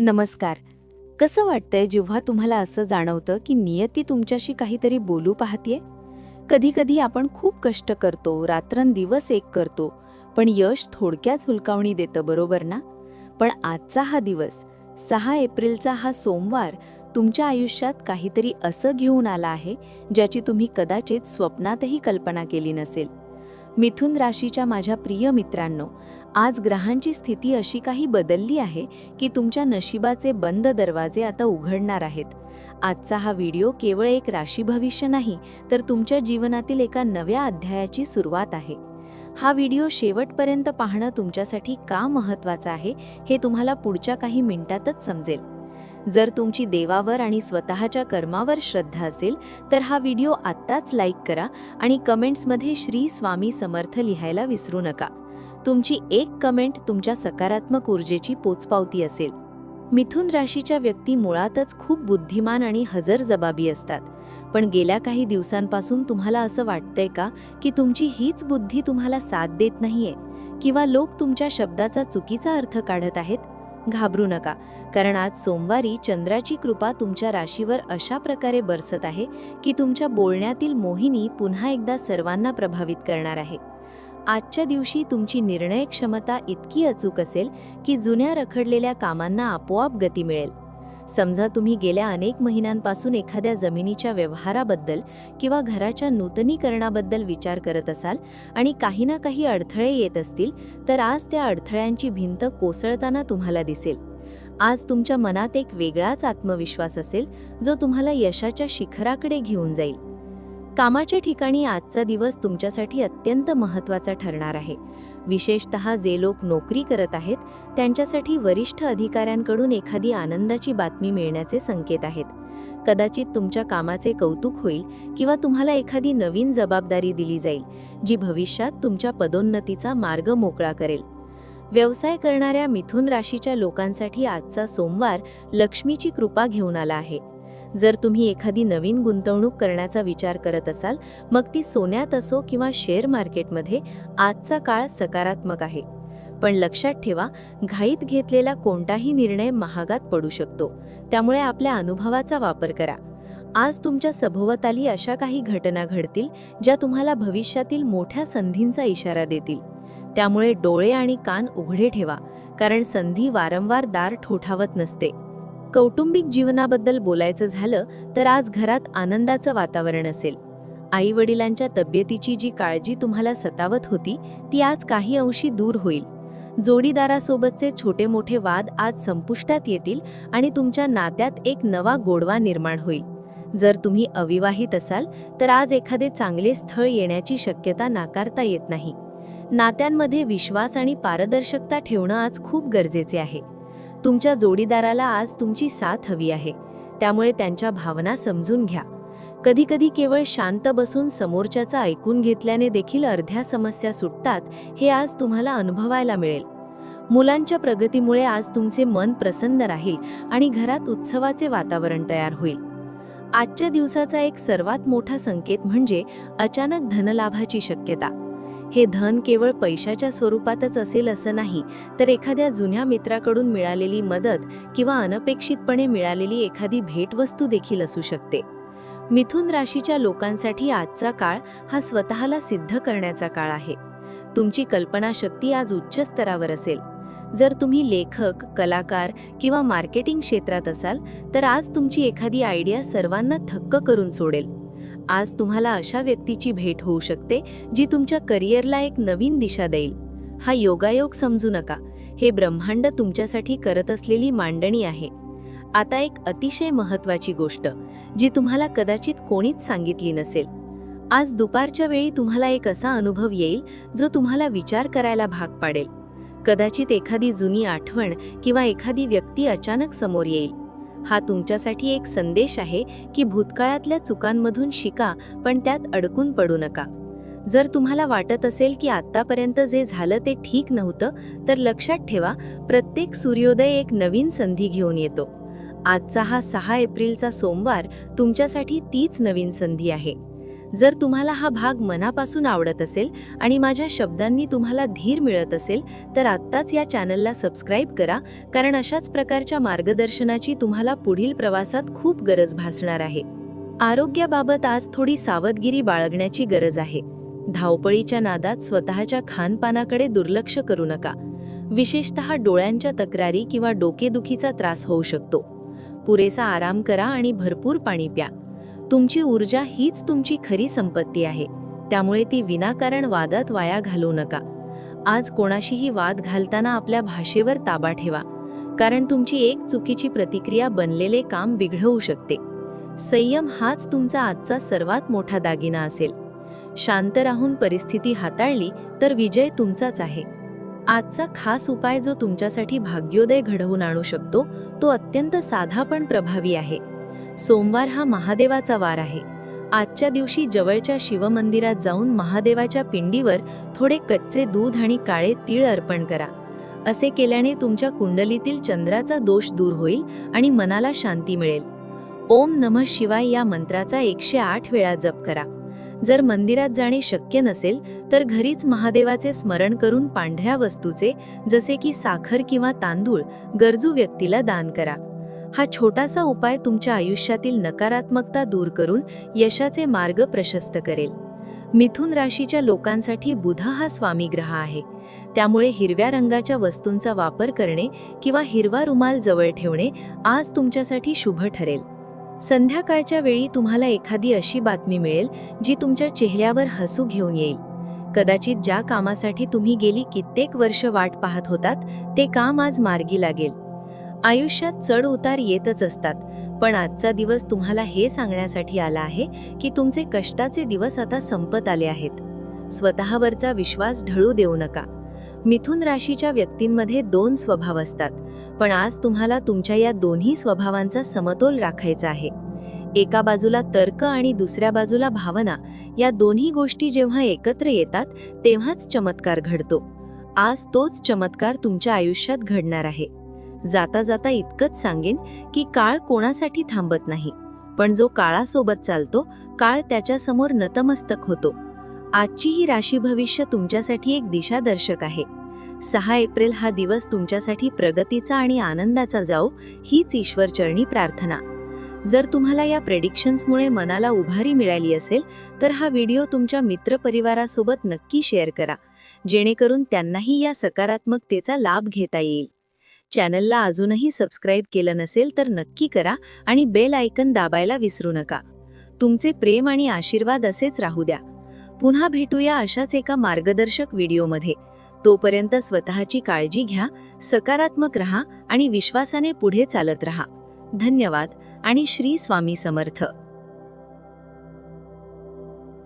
नमस्कार. कसं वाटतंय जेव्हा तुम्हाला असं जाणवतं की नियती तुमच्याशी काहीतरी बोलू पाहतीये? कधी-कधी आपण खूप कष्ट करतो, रात्रंदिवस एक करतो, पण यश थोडक्यात हुलकावणी देतं, बरोबर ना? पण आजचा हा दिवस, 6 एप्रिलचा हा सोमवार, तुमच्या आयुष्यात काहीतरी असं घेऊन आला आहे, ज्याची तुम्ही कदाचित स्वप्नातही कल्पना केली नसेल. मिथुन राशीच्या माझ्या प्रिय मित्रांनो, आज ग्रहांची स्थिती अशी काही बदलली आहे की तुमच्या नशिबाचे बंद दरवाजे आता उघडणार आहेत. आजचा हा व्हिडिओ केवळ एक राशी भविष्य नाही, तर तुमच्या जीवनातील एका नव्या अध्यायाची सुरुवात आहे. हा व्हिडिओ शेवटपर्यंत पाहणं तुमच्यासाठी का महत्त्वाचं आहे, हे तुम्हाला पुढच्या काही मिनिटातच समजेल. जर तुमची देवावर आणि स्वतःच्या कर्मावर श्रद्धा असेल, तर हा व्हिडिओ आत्ताच लाईक करा आणि कमेंट्समध्ये श्री स्वामी समर्थ लिहायला विसरू नका. तुमची एक कमेंट तुमच्या सकारात्मक ऊर्जेची पोचपावती असेल. मिथुन राशीच्या व्यक्ती मुळातच खूप बुद्धिमान आणि हजरजबाबी असतात. पण गेल्या काही दिवसांपासून तुम्हाला असं वाटतंय का की तुमची हीच बुद्धी तुम्हाला साथ देत नाहीये, किंवा लोक तुमच्या शब्दाचा चुकीचा अर्थ काढत आहेत? घाबरू नका, कारण आज सोमवारी चंद्राची कृपा तुमच्या राशीवर अशा प्रकारे बरसत आहे की तुमच्या बोलण्यातील मोहिनी पुन्हा एकदा सर्वांना प्रभावित करणार आहे. आजच्या दिवशी तुमची निर्णय क्षमता इतकी अचूक असेल की जुन्या रखडलेल्या कामांना आपोआप गती मिळेल. समजा तुम्ही गेल्या अनेक महिन्यांपासून एखाद्या जमिनीच्या व्यवहाराबद्दल किंवा घराच्या नूतनीकरणाबद्दल विचार करत असाल आणि काही ना काही अडथळे येत असतील, तर आज त्या अडथळ्यांची भिंत कोसळताना तुम्हाला दिसेल. आज तुमच्या मनात एक वेगळाच आत्मविश्वास असेल, जो तुम्हाला यशाच्या शिखराकडे घेऊन जाईल. कामाच्या ठिकाणी आजचा दिवस तुमच्यासाठी अत्यंत महत्त्वाचा ठरणार आहे. विशेषतः जे लोक नोकरी करत आहेत, त्यांच्यासाठी वरिष्ठ अधिकाऱ्यांकडून एखादी आनंदाची बातमी मिळण्याचे संकेत आहेत. कदाचित तुमच्या कामाचे कौतुक होईल किंवा तुम्हाला एखादी नवीन जबाबदारी दिली जाईल, जी भविष्यात तुमच्या पदोन्नतीचा मार्ग मोकळा करेल. व्यवसाय करणाऱ्या मिथुन राशीच्या लोकांसाठी आजचा सोमवार लक्ष्मीची कृपा घेऊन आला आहे. जर तुम्ही एखादी नवीन गुंतवणूक करण्याचा विचार करत असाल, मग ती सोन्यात असो किंवा शेअर मार्केटमध्ये, आजचा काळ सकारात्मक आहे. पण लक्षात ठेवा, घाईत घेतलेला कोणताही निर्णय महागात पडू शकतो. त्यामुळे आपल्या अनुभवाचा वापर करा. आज तुमच्या सभोवताली अशा काही घटना घडतील ज्या तुम्हाला भविष्यातील मोठ्या संधींचा इशारा देतील. त्यामुळे डोळे आणि कान उघडे ठेवा, कारण संधी वारंवार दार ठोठावत नसते. कौटुंबिक जीवनाबद्दल बोलायचं झालं तर आज घरात आनंदाचं वातावरण असेल. आई-वडिलांच्या तब्येतीची जी काळजी तुम्हाला सतावत होती, ती आज काही अंशी दूर होईल. जोडीदारासोबतचे छोटे-मोठे वाद आज संपुष्टात येतील आणि तुमच्या नात्यात एक नवा गोडवा निर्माण होईल. जर तुम्ही अविवाहित असाल, तर आज एखादे चांगले स्थळ येण्याची शक्यता नाकारता येत नाही. नात्यांमध्ये विश्वास आणि पारदर्शकता ठेवणं आज खूप गरजेचे आहे. तुमच्या जोडीदाराला आज तुमची साथ हवी आहे, त्यामुळे त्यांच्या भावना समजून घ्या. कधी-कधी केवळ शांत बसून समोरच्याचं ऐकून घेतल्याने देखील अर्ध्या समस्या सुटतात, हे आज तुम्हाला अनुभवायला मिळेल. मुलांच्या प्रगतीमुळे आज तुमचे मन प्रसन्न राहील आणि घरात उत्सवाचे वातावरण तयार होईल. आजच्या दिवसाचा एक सर्वात मोठा संकेत म्हणजे अचानक धनलाभाची शक्यता. हे धन केवळ पैशाच्या स्वरूपातच असेल असं नाही, तर एखाद्या जुन्या मित्राकडून मिळालेली मदत किंवा अनपेक्षितपणे मिळालेली एखादी भेटवस्तू देखील असू शकते. मिथुन राशीच्या लोकांसाठी आजचा काळ हा स्वतःला सिद्ध करण्याचा काळ आहे. तुमची कल्पनाशक्ती आज उच्च स्तरावर असेल. जर तुम्ही लेखक, कलाकार किंवा मार्केटिंग क्षेत्रात असाल, तर आज तुमची एखादी आयडिया सर्वांना थक्क करून सोडेल. आज तुम्हाला अशा व्यक्तीची भेट होऊ शकते, जी तुमच्या करिअरला एक नवीन दिशा देईल. हा योगायोग समजू नका, हे ब्रह्मांड तुमच्यासाठी करत असलेली मांडणी आहे. आता एक अतिशय महत्त्वाची गोष्ट, जी तुम्हाला कदाचित कोणीच सांगितली नसेल. आज दुपारच्या वेळी तुम्हाला एक असा अनुभव येईल, जो तुम्हाला विचार करायला भाग पाडेल. कदाचित एखादी जुनी आठवण किंवा एखादी व्यक्ती अचानक समोर येईल. हा तुमच्यासाठी एक संदेश आहे की भूतकाळातल्या चुकांमधून शिका, पण त्यात अडकून पडू नका. जर तुम्हाला वाटत असेल की आत्तापर्यंत जे झालं ते ठीक नव्हतं, तर लक्षात ठेवा, प्रत्येक सूर्योदय एक नवीन संधी घेऊन येतो. आजचा हा 6 एप्रिलचा सोमवार तुमच्यासाठी तीच नवीन संधी आहे. जर तुम्हाला हा भाग मनापासून आवडत असेल आणि माझ्या शब्दांनी तुम्हाला धीर मिळत असेल तर आत्ताच या चॅनलला सबस्क्राईब करा, कारण अशाच प्रकारच्या मार्गदर्शनाची तुम्हाला पुढील प्रवासात खूप गरज भासणार आहे. आरोग्याबाबत आज थोडी सावधगिरी बाळगण्याची गरज आहे. धावपळीच्या नादात स्वतःच्या खानपानाकडे दुर्लक्ष करू नका. विशेषतः डोळ्यांच्या तक्रारी किंवा डोकेदुखीचा त्रास होऊ शकतो. पुरेसा आराम करा आणि भरपूर पाणी प्या. तुमची ऊर्जा हीच तुमची खरी संपत्ती आहे, त्यामुळे ती विनाकारण वादात वाया घालवू नका. आज कोणाशीही वाद घालताना आपल्या भाषेवर ताबा ठेवा, कारण तुमची एक चुकीची प्रतिक्रिया बनलेले काम बिघडवू शकते. संयम हाच तुमचा आजचा सर्वात मोठा दागिना असेल. शांत राहून परिस्थिती हाताळली तर विजय तुमचाच आहे. आजचा खास उपाय जो तुमच्यासाठी भाग्योदय घडवून आणू शकतो तो अत्यंत साधा पण प्रभावी आहे. सोमवार हा महादेवाचा वार आहे. आजच्या दिवशी जवळच्या शिवमंदिरात जाऊन महादेवाच्या पिंडीवर थोडे कच्चे दूध आणि काळे तीळ अर्पण करा. असे केल्याने तुमच्या कुंडलीतील चंद्राचा दोष दूर होईल आणि मनाला शांती मिळेल. ओम नमः शिवाय या मंत्राचा 108 वेळा जप करा. जर मंदिरात जाणे शक्य नसेल तर घरीच महादेवाचे स्मरण करून पांढऱ्या वस्तूचे जसे की साखर किंवा तांदूळ गरजू व्यक्तीला दान करा. हा छोटासा उपाय तुमच्या आयुष्यातील नकारात्मकता दूर करून यशाचे मार्ग प्रशस्त करेल. मिथुन राशीच्या लोकांसाठी बुध हा स्वामी ग्रह आहे, त्यामुळे हिरव्या रंगाच्या वस्तूंचा वापर करणे किंवा हिरवा रुमाल जवळ ठेवणे आज तुमच्यासाठी शुभ ठरेल. संध्याकाळच्या वेळी तुम्हाला एखादी अशी बातमी मिळेल जी तुमच्या चेहऱ्यावर हसू घेऊन येईल. कदाचित ज्या कामासाठी तुम्ही गेली कित्येक वर्ष वाट पाहत होतात ते काम आज मार्गी लागेल. आयुष्यात चढ उतार येतच असतात, पण आजचा दिवस तुम्हाला हे सांगण्यासाठी आला आहे की तुमचे कष्टाचे दिवस आता संपत आले आहेत. स्वतःवरचा विश्वास ढळू देऊ नका. मिथुन राशीच्या व्यक्तींमध्ये 2 स्वभाव असतात, पण आज तुम्हाला तुमच्या या दोन्ही स्वभावांचा समतोल राखायचा आहे. एका बाजूला तर्क आणि दुसऱ्या बाजूला भावना, या दोन्ही गोष्टी जेव्हा एकत्र येतात तेव्हाच चमत्कार घडतो. आज तोच चमत्कार तुमच्या आयुष्यात घडणार आहे. जाता जाता इतकंच सांगेन की काळ कोणासाठी थांबत नाही, पण जो काळासोबत चालतो काळ त्याच्यासमोर नतमस्तक होतो. आजची ही राशी भविष्य तुमच्यासाठी एक दिशादर्शक आहे. 6 एप्रिल हा दिवस तुमच्यासाठी प्रगतीचा आणि आनंदाचा जाओ, हीच ईश्वरचरणी प्रार्थना. जर तुम्हाला या प्रेडिक्शन्समुळे मनाला उभारी मिळाली असेल तर हा व्हिडिओ तुमच्या मित्रपरिवारासोबत नक्की शेअर करा, जेणेकरून त्यांनाही या सकारात्मकतेचा लाभ घेता येईल. चॅनलला अजूनही सबस्क्राईब केलं नसेल तर नक्की करा आणि बेल आयकन दाबायला विसरू नका. तुमचे प्रेम आणि आशीर्वाद असेच राहू द्या. पुन्हा भेटूया अशाच एका मार्गदर्शक व्हिडिओमध्ये. तोपर्यंत स्वतःची काळजी घ्या, सकारात्मक रहा आणि विश्वासाने पुढे चालत रहा. धन्यवाद आणि श्री स्वामी समर्थ.